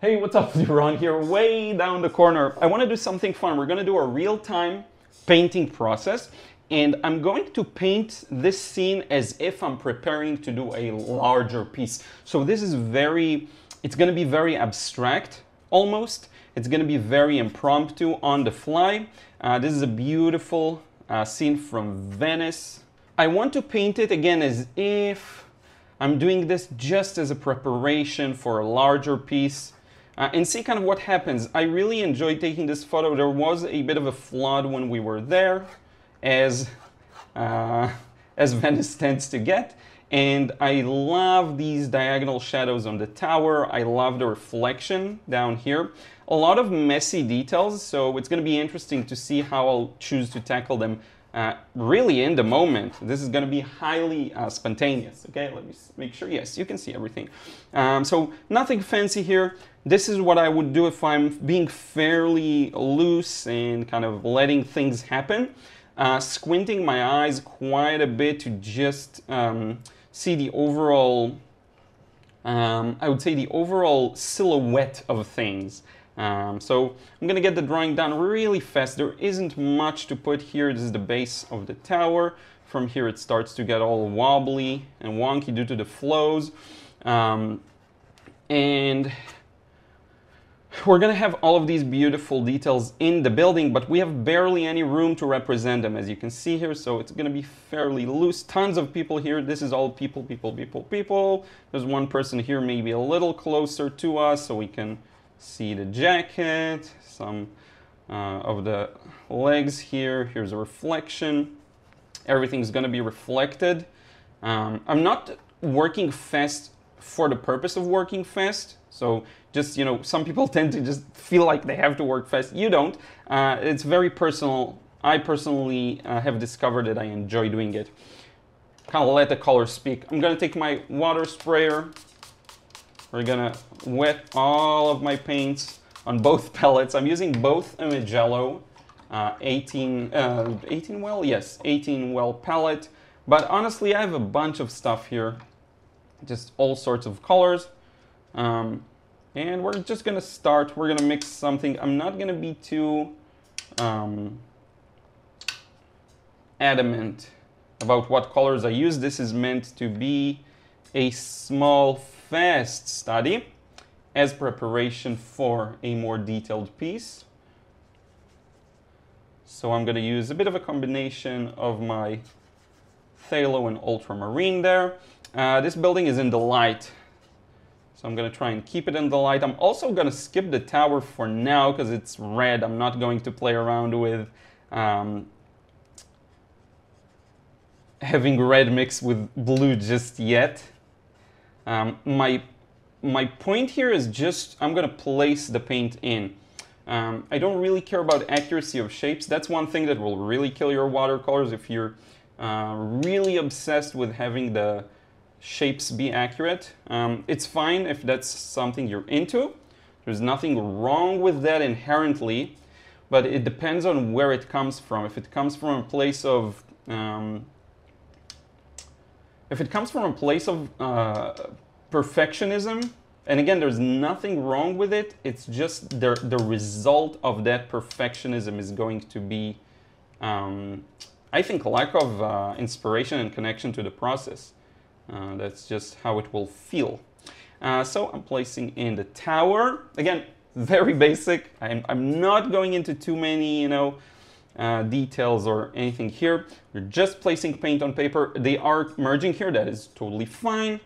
Hey, what's up? Liron here, way down the corner. I want to do something fun. We're going to do a real-time painting process, and I'm going to paint this scene as if I'm preparing to do a larger piece. So this is it's going to be very abstract, almost. It's going to be very impromptu, on the fly. This is a beautiful scene from Venice. I want to paint it again as if I'm doing this just as a preparation for a larger piece. And see kind of what happens. I really enjoyed taking this photo. There was a bit of a flood when we were there, as Venice tends to get. And I love these diagonal shadows on the tower. I love the reflection down here. A lot of messy details, so it's going to be interesting to see how I'll choose to tackle them really in the moment. This is going to be highly spontaneous. Okay, let me make sure. Yes, you can see everything. So nothing fancy here. This is what I would do if I'm being fairly loose and kind of letting things happen. Squinting my eyes quite a bit to just see the overall, I would say the overall silhouette of things. So I'm going to get the drawing done really fast. There isn't much to put here. This is the base of the tower. From here it starts to get all wobbly and wonky due to the flows. And we're going to have all of these beautiful details in the building, but we have barely any room to represent them, as you can see here. So it's going to be fairly loose. Tons of people here. This is all people, people, people, people. There's one person here maybe a little closer to us, so we can see the jacket, some of the legs here. Here's a reflection. Everything's going to be reflected. I'm not working fast for the purpose of working fast. So just, you know, some people tend to just feel like they have to work fast. You don't. It's very personal. I personally have discovered that I enjoy doing it. Kind of let the color speak. I'm going to take my water sprayer. We're going to wet all of my paints on both palettes. I'm using both a Magello 18 well? Yes, 18 well palette. But honestly, I have a bunch of stuff here. Just all sorts of colors. And we're just going to start. We're going to mix something. I'm not going to be too adamant about what colors I use. This is meant to be a small, fast study as preparation for a more detailed piece. So I'm going to use a bit of a combination of my phthalo and ultramarine there. This building is in the light, so I'm going to try and keep it in the light. I'm also going to skip the tower for now because it's red. I'm not going to play around with having red mixed with blue just yet. My point here is just I'm going to place the paint in. I don't really care about accuracy of shapes. That's one thing that will really kill your watercolors if you're really obsessed with having the shapes be accurate. It's fine if that's something you're into. There's nothing wrong with that inherently, but it depends on where it comes from. If it comes from a place of perfectionism, and again, there's nothing wrong with it. It's just the result of that perfectionism is going to be, I think, lack of inspiration and connection to the process. That's just how it will feel. So I'm placing in the tower. Again, very basic. I'm not going into too many, details or anything here. We're just placing paint on paper. They are merging here. That is totally fine.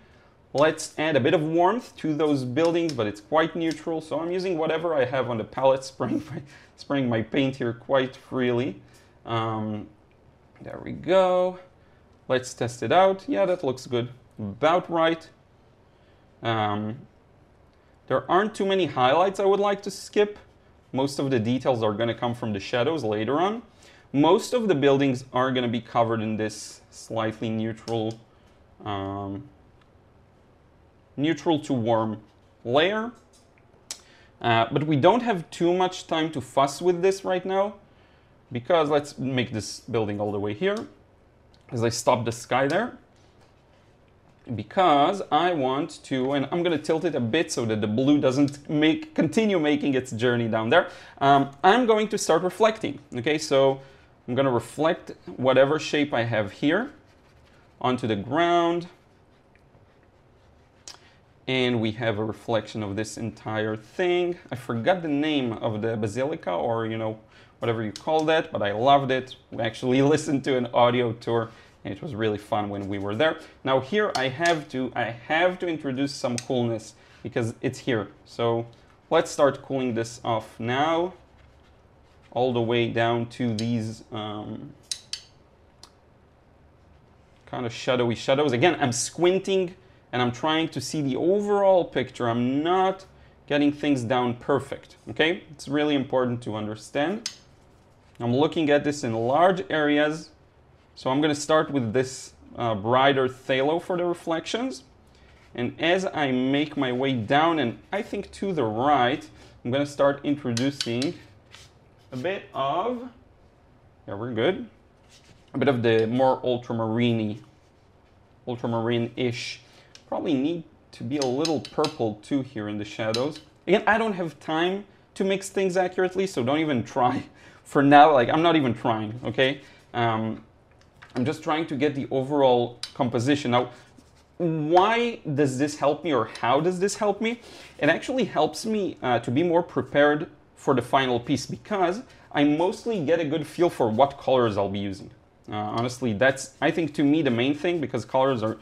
Let's add a bit of warmth to those buildings, but it's quite neutral. So I'm using whatever I have on the palette, spraying my paint here quite freely. There we go. Let's test it out. Yeah, that looks good. About right. There aren't too many highlights I would like to skip. Most of the details are going to come from the shadows later on. Most of the buildings are going to be covered in this slightly neutral to warm layer. But we don't have too much time to fuss with this right now, because let's make this building all the way here as I stop the sky there. because I want to, and I'm going to tilt it a bit so that the blue doesn't continue making its journey down there. I'm going to start reflecting. Okay, so I'm going to reflect whatever shape I have here onto the ground. And we have a reflection of this entire thing. I forgot the name of the basilica, or whatever you call that, but I loved it. We actually listened to an audio tour, and it was really fun when we were there. Now here I have to introduce some coolness because it's here. So let's start cooling this off now, all the way down to these kind of shadowy shadows. Again, I'm squinting and I'm trying to see the overall picture. I'm not getting things down perfect, okay? It's really important to understand. I'm looking at this in large areas. So I'm going to start with this brighter phthalo for the reflections. And as I make my way down, and I think to the right, I'm going to start introducing a bit of, yeah, we're good, a bit of the more ultramarine-ish. Probably need to be a little purple too here in the shadows. Again, I don't have time to mix things accurately, so don't even try. For now, like, I'm not even trying, okay? I'm just trying to get the overall composition. Now, why does this help me, or how does this help me? It actually helps me to be more prepared for the final piece, because I mostly get a good feel for what colors I'll be using. Honestly, that's, I think, to me, the main thing, because colors are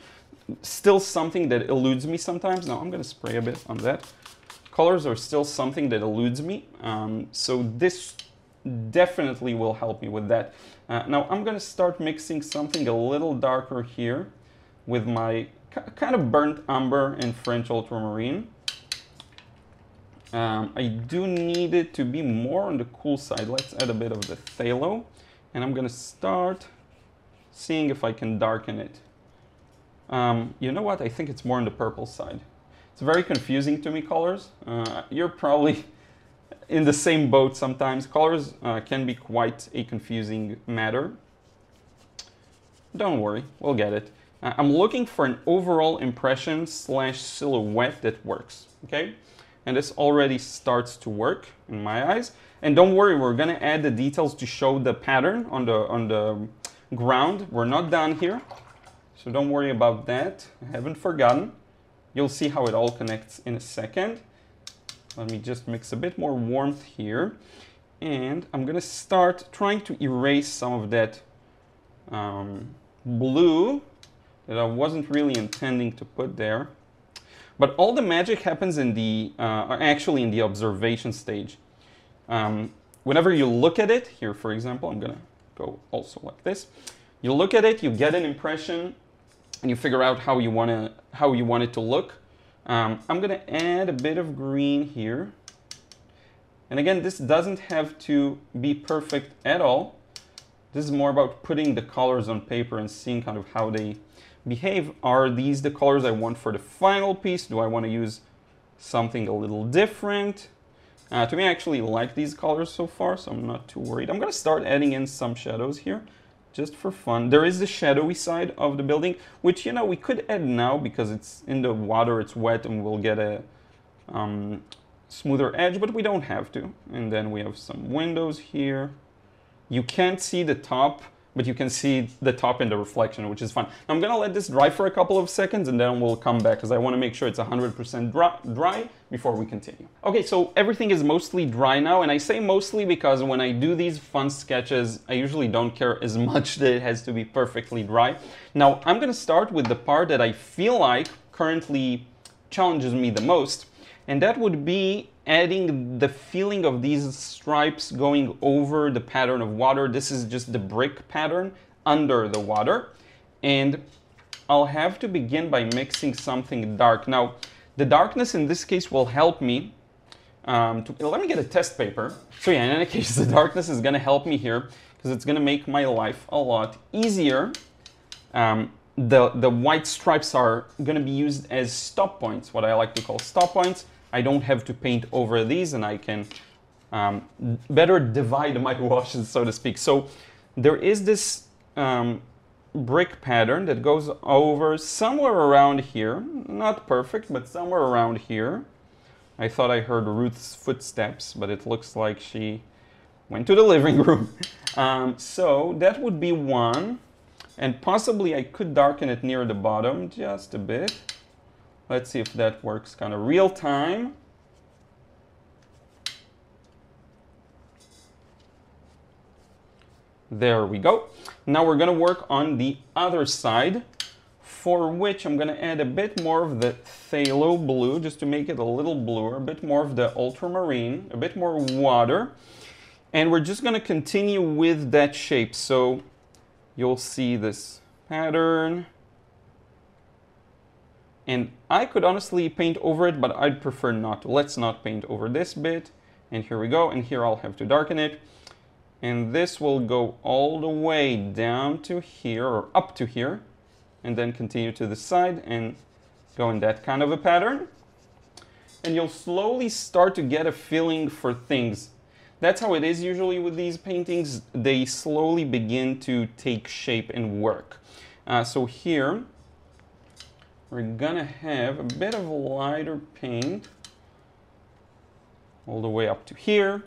still something that eludes me sometimes. Now, I'm going to spray a bit on that. Colors are still something that eludes me, so this definitely will help me with that. Now I'm going to start mixing something a little darker here with my kind of burnt umber and French ultramarine. I do need it to be more on the cool side. Let's add a bit of the phthalo, and I'm going to start seeing if I can darken it. You know what? I think it's more on the purple side. It's very confusing to me, colors. You're probably in the same boat sometimes. Colors can be quite a confusing matter. Don't worry, we'll get it. I'm looking for an overall impression / silhouette that works, okay? And this already starts to work in my eyes. And don't worry, we're gonna add the details to show the pattern on the ground. We're not done here, so don't worry about that. I haven't forgotten. You'll see how it all connects in a second. Let me just mix a bit more warmth here. And I'm going to start trying to erase some of that blue that I wasn't really intending to put there. But all the magic happens in the, actually in the observation stage. Whenever you look at it, here for example, I'm going to go also like this. You look at it, you get an impression, and you figure out how you want it to look. I'm going to add a bit of green here. And again, this doesn't have to be perfect at all. This is more about putting the colors on paper and seeing kind of how they behave. Are these the colors I want for the final piece? Do I want to use something a little different? To me, I actually like these colors so far, so I'm not too worried. I'm going to start adding in some shadows here, just for fun. There is the shadowy side of the building, which, you know, we could add now because it's in the water, it's wet, and we'll get a smoother edge, but we don't have to. And then we have some windows here. You can't see the top, but you can see the top in the reflection, which is fun. Now, I'm gonna let this dry for a couple of seconds, and then we'll come back, because I wanna make sure it's 100% dry before we continue. Okay, so everything is mostly dry now, and I say mostly because when I do these fun sketches, I usually don't care as much that it has to be perfectly dry. Now, I'm gonna start with the part that I feel like currently challenges me the most, and that would be adding the feeling of these stripes going over the pattern of water. This is just the brick pattern under the water. And I'll have to begin by mixing something dark. Now, the darkness in this case will help me. Let me get a test paper. So yeah, in any case, the darkness is gonna help me here because it's gonna make my life a lot easier. The white stripes are gonna be used as stop points, what I like to call stop points. I don't have to paint over these, and I can better divide my washes, so to speak. So there is this brick pattern that goes over somewhere around here. Not perfect, but somewhere around here. I thought I heard Ruth's footsteps, but it looks like she went to the living room. So that would be one. And possibly I could darken it near the bottom just a bit. Let's see if that works kind of real time. There we go. Now we're going to work on the other side, for which I'm going to add a bit more of the phthalo blue, just to make it a little bluer, a bit more of the ultramarine, a bit more water. And we're just going to continue with that shape. So you'll see this pattern. And I could honestly paint over it, but I'd prefer not to. Let's not paint over this bit. And here we go. And here I'll have to darken it. And this will go all the way down to here, or up to here, and then continue to the side and go in that kind of a pattern. And you'll slowly start to get a feeling for things. That's how it is usually with these paintings. They slowly begin to take shape and work. So here, we're gonna have a bit of a lighter paint all the way up to here.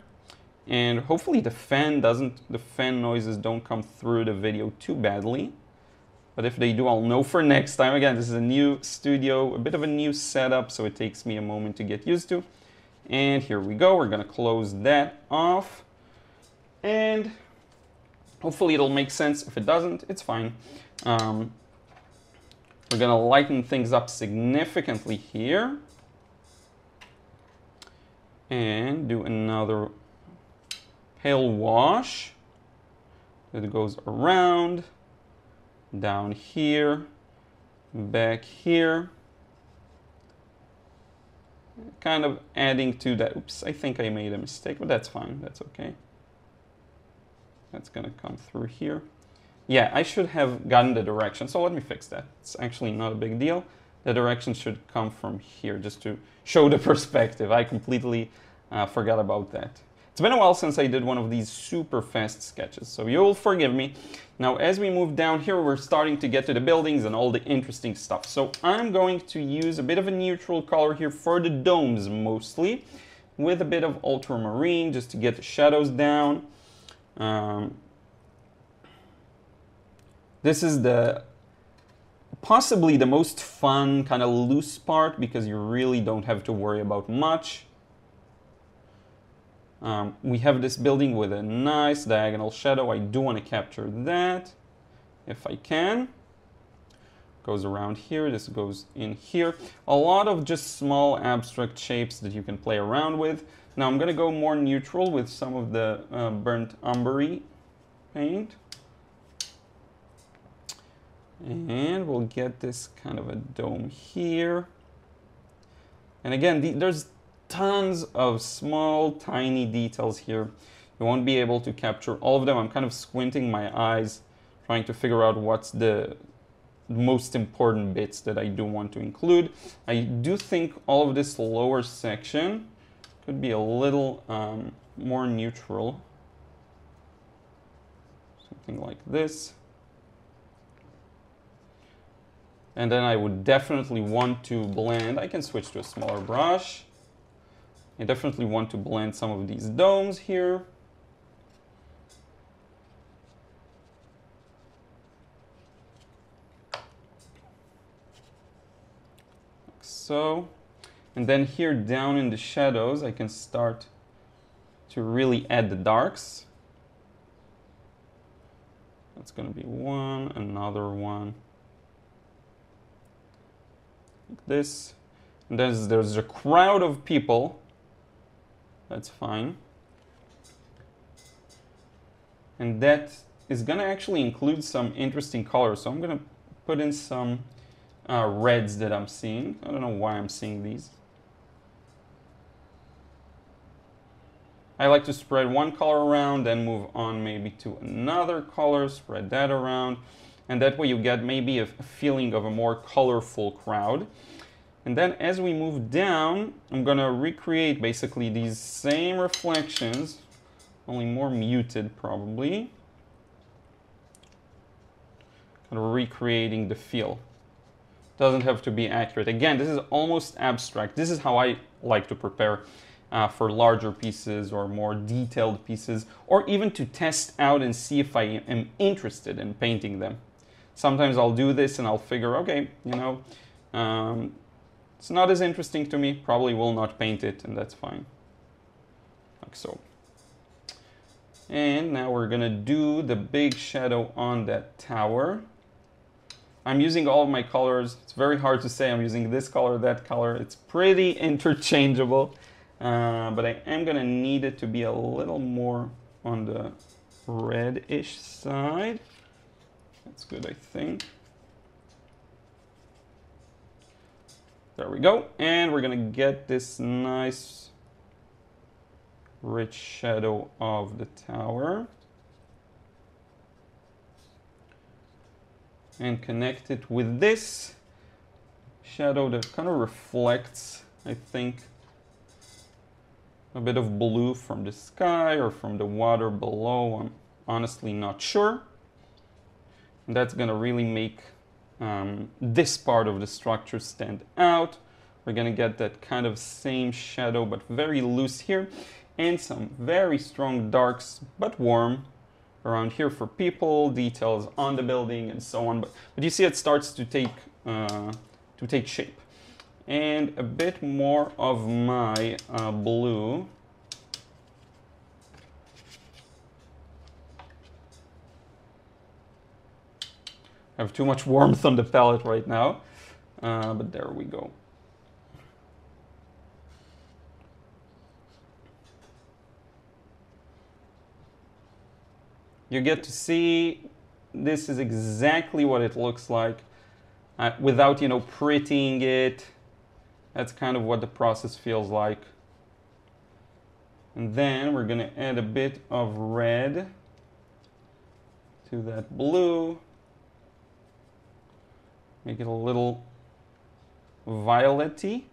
And hopefully the fan noises don't come through the video too badly. But if they do, I'll know for next time. Again, this is a new studio, a bit of a new setup, so it takes me a moment to get used to. And here we go. We're going to close that off. And hopefully it'll make sense. If it doesn't, it's fine. We're going to lighten things up significantly here. And do another pale wash that goes around, down here, back here, kind of adding to that. Oops, I think I made a mistake, but that's fine, that's okay. That's gonna come through here. Yeah, I should have gotten the direction, so let me fix that. It's actually not a big deal. The direction should come from here, just to show the perspective. I completely forgot about that. It's been a while since I did one of these super fast sketches, so you'll forgive me. Now, as we move down here, we're starting to get to the buildings and all the interesting stuff. So I'm going to use a bit of a neutral color here for the domes mostly, with a bit of ultramarine just to get the shadows down. This is possibly the most fun, kind of loose part, because you really don't have to worry about much. We have this building with a nice diagonal shadow. I do want to capture that if I can. Goes around here, this goes in here. A lot of just small abstract shapes that you can play around with. Now I'm going to go more neutral with some of the burnt umber paint. And we'll get this kind of a dome here. And again, there's tons of small, tiny details here. You won't be able to capture all of them. I'm kind of squinting my eyes, trying to figure out what's the most important bits that I do want to include. I do think all of this lower section could be a little more neutral. Something like this. And then I would definitely want to blend. I can switch to a smaller brush. I definitely want to blend some of these domes here. Like so. And then here down in the shadows, I can start to really add the darks. That's going to be one, another one. Like this. And then there's a crowd of people. That's fine. And that is going to actually include some interesting colors. So I'm going to put in some reds that I'm seeing. I don't know why I'm seeing these. I like to spread one color around, then move on maybe to another color, spread that around. And that way you get maybe a feeling of a more colorful crowd. And then as we move down, I'm going to recreate basically these same reflections, only more muted probably. kind of recreating the feel. Doesn't have to be accurate. Again, this is almost abstract. This is how I like to prepare for larger pieces or more detailed pieces, or even to test out and see if I am interested in painting them. Sometimes I'll do this and I'll figure, okay, you know, it's not as interesting to me, probably will not paint it, and that's fine. Like so. And now we're gonna do the big shadow on that tower. I'm using all of my colors. It's very hard to say I'm using this color, that color. It's pretty interchangeable, but I am gonna need it to be a little more on the reddish side. That's good, I think. There we go. And we're gonna get this nice rich shadow of the tower. And connect it with this shadow that kind of reflects, I think, a bit of blue from the sky or from the water below. I'm honestly not sure. And that's going to really make this part of the structure stand out. We're going to get that kind of same shadow, but very loose here, and some very strong darks, but warm around here for people, details on the building, and so on. But you see it starts to take shape. And a bit more of my blue. I have too much warmth on the palette right now, but there we go. You get to see this is exactly what it looks like without, you know, prettying it. That's kind of what the process feels like. And then we're going to add a bit of red to that blue. Make it a little violet-y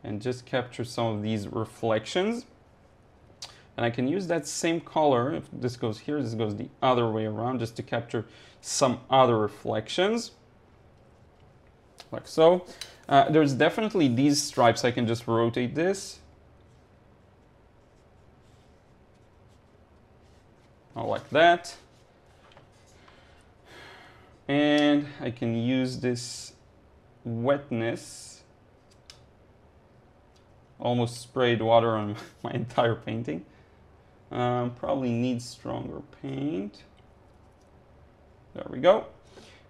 and just capture some of these reflections. And I can use that same color, if this goes here, this goes the other way around, just to capture some other reflections. Like so. There's definitely these stripes. I can just rotate this. Like that. And I can use this wetness. Almost sprayed water on my entire painting. Probably needs stronger paint. There we go.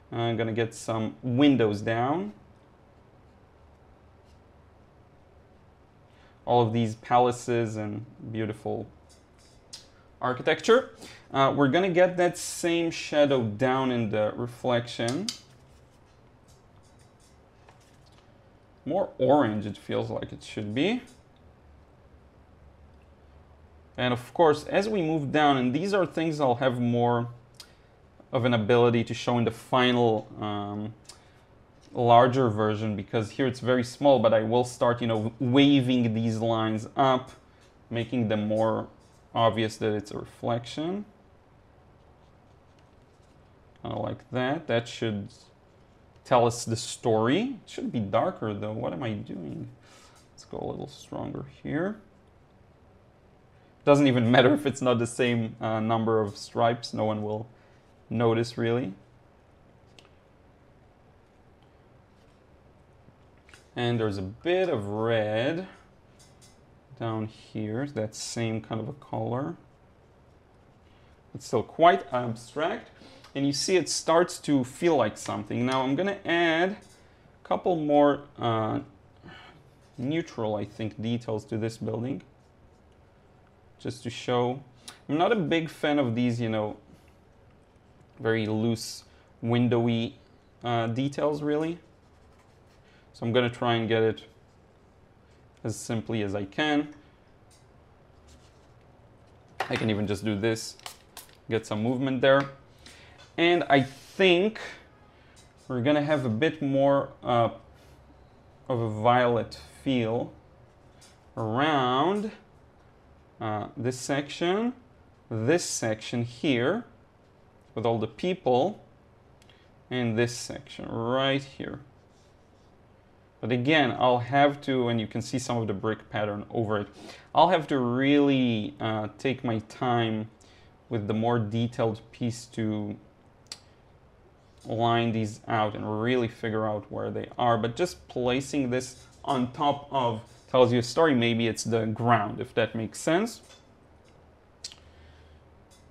I'm gonna get some windows down. All of these palaces and beautiful architecture. We're gonna get that same shadow down in the reflection. More orange, it feels like it should be. And of course, as we move down, and these are things I'll have more of an ability to show in the final larger version, because here it's very small, but I will start, you know, waving these lines up, making them more obvious that it's a reflection. Kind of like that. That should tell us the story. It should be darker though. What am I doing? Let's go a little stronger here. Doesn't even matter if it's not the same number of stripes. No one will notice really. And there's a bit of red down here. That same kind of a color. It's still quite abstract. And you see it starts to feel like something. Now I'm going to add a couple more neutral, I think, details to this building. Just to show. I'm not a big fan of these, you know, very loose, windowy details, really. So I'm going to try and get it as simply as I can. I can even just do this, get some movement there. And I think we're going to have a bit more of a violet feel around this section here with all the people, and this section right here. But again, I'll have to, and you can see some of the brick pattern over it, I'll have to really take my time with the more detailed piece to line these out and really figure out where they are. But just placing this on top of tells you a story. Maybe it's the ground, if that makes sense.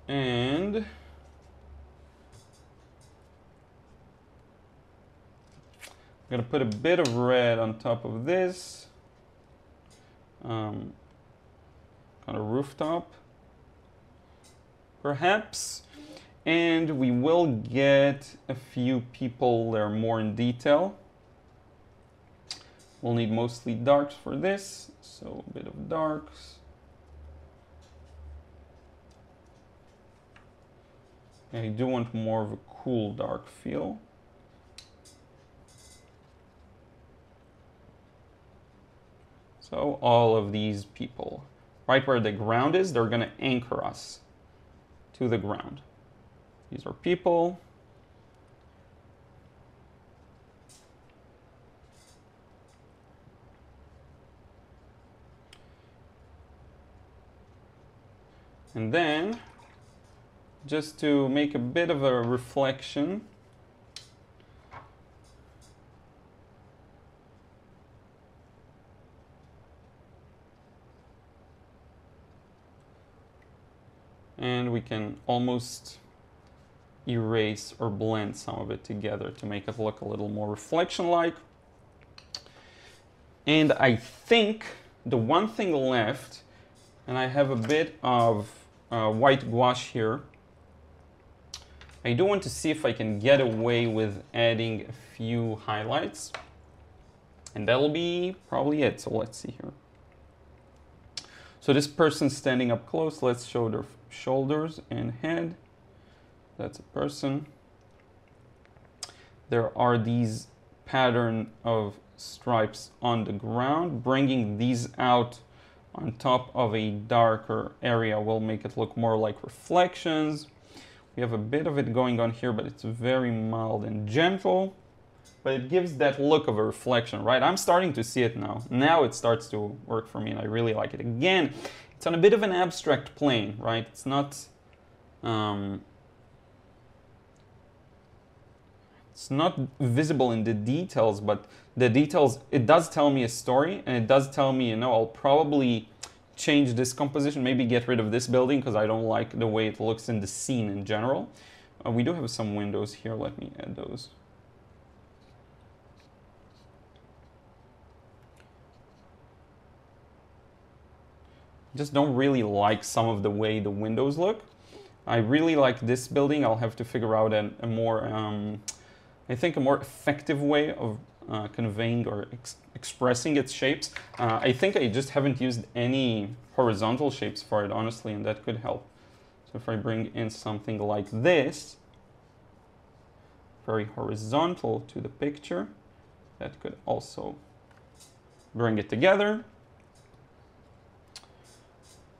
And I'm gonna put a bit of red on top of this, kind of rooftop, perhaps. And we will get a few people there more in detail. We'll need mostly darks for this, so a bit of darks. I do want more of a cool dark feel. So all of these people, right where the ground is, they're gonna anchor us to the ground. These are people. And then, just to make a bit of a reflection, and we can almost erase or blend some of it together to make it look a little more reflection-like. And I think the one thing left, and I have a bit of white gouache here, I do want to see if I can get away with adding a few highlights. And that'll be probably it, so let's see here. So this person standing up close, let's show their shoulders and head. That's a person. There are these pattern of stripes on the ground. Bringing these out on top of a darker area will make it look more like reflections. We have a bit of it going on here, but it's very mild and gentle. But it gives that look of a reflection, right? I'm starting to see it now. Now it starts to work for me, and I really like it. Again, it's on a bit of an abstract plane, right? It's not... it's not visible in the details, but the details, it does tell me a story, and it does tell me, you know, I'll probably change this composition, maybe get rid of this building because I don't like the way it looks in the scene in general. We do have some windows here. Let me add those. Just don't really like some of the way the windows look. I really like this building. I'll have to figure out a more, I think a more effective way of conveying or expressing its shapes. I think I just haven't used any horizontal shapes for it, honestly, and that could help. So if I bring in something like this, very horizontal to the picture, that could also bring it together.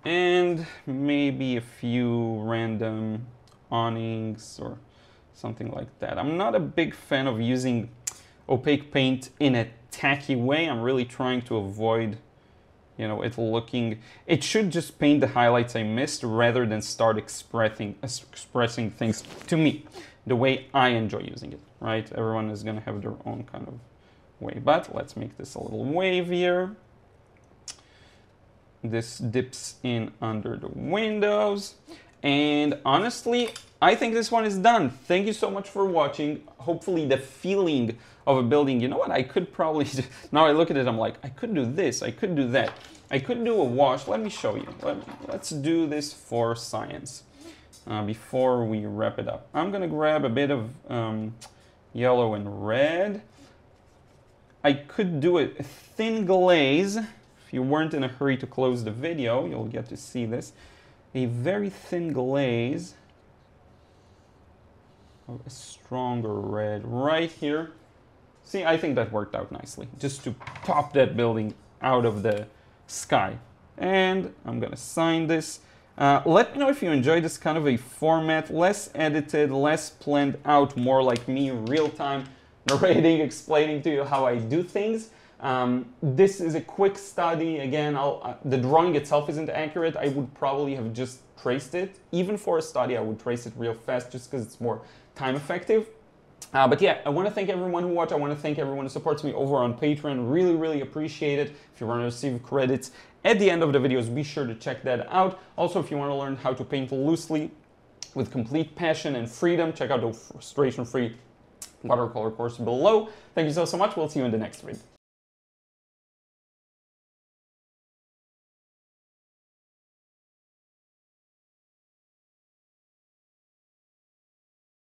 And maybe a few random awnings or something like that. I'm not a big fan of using opaque paint in a tacky way. I'm really trying to avoid, you know, it looking... It should just paint the highlights I missed rather than start expressing things, to me, the way I enjoy using it, right? Everyone is going to have their own kind of way. But let's make this a little wavier. This dips in under the windows. And honestly, I think this one is done. Thank you so much for watching. Hopefully the feeling of a building, you know what, I could probably, now I look at it, I'm like, I could do this, I could do that. I could do a wash. Let me show you. Let's do this for science before we wrap it up. I'm gonna grab a bit of yellow and red. I could do a thin glaze. If you weren't in a hurry to close the video, you'll get to see this. A very thin glaze of a stronger red right here. See, I think that worked out nicely, just to pop that building out of the sky. And I'm gonna sign this. Let me know if you enjoy this kind of a format, less edited, less planned out, more like me, real time, narrating, explaining to you how I do things. This is a quick study. Again, the drawing itself isn't accurate. I would probably have just traced it. Even for a study, I would trace it real fast just because it's more time effective. But yeah, I want to thank everyone who watched. I want to thank everyone who supports me over on Patreon. Really, really appreciate it. If you want to receive credits at the end of the videos, be sure to check that out. Also, if you want to learn how to paint loosely with complete passion and freedom, check out the frustration-free watercolor course below. Thank you so much. We'll see you in the next video.